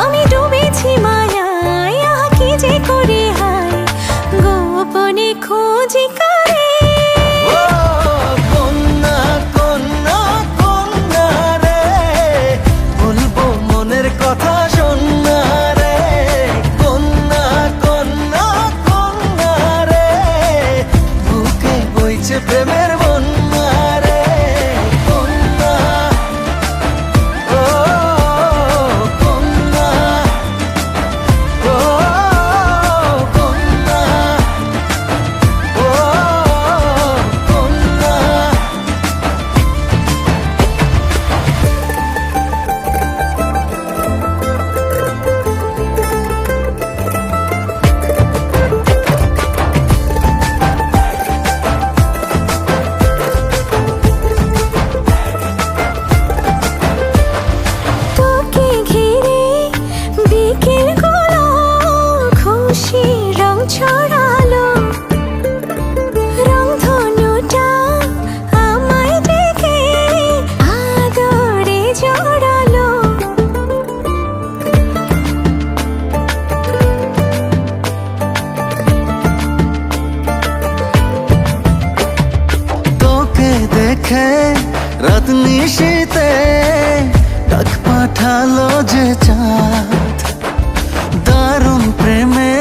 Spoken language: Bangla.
আমি ডুবেছি মায়ায়, আহা কি যে করি হায়, গোপনে খোঁজি কারে। ও কন্যা কন্যা কন্যা রে, বলবো মনের কথা শোন না রে। কন্যা কন্যা কন্যা রে, বুকে বইছে প্রেমের বন্যা রে। কন্যা ও কন্যা ও কন্যা ও কন্যা। তোকে ঘিরে বিকেলগুলো খুশি রং ছড়ালো, রংধনুটা আমায় ডেকে আদরে জড়ালো। তোকে দেখে রাত নিশীতে ডাক পাঠালো যে চাঁদ, দারুণ প্রেমে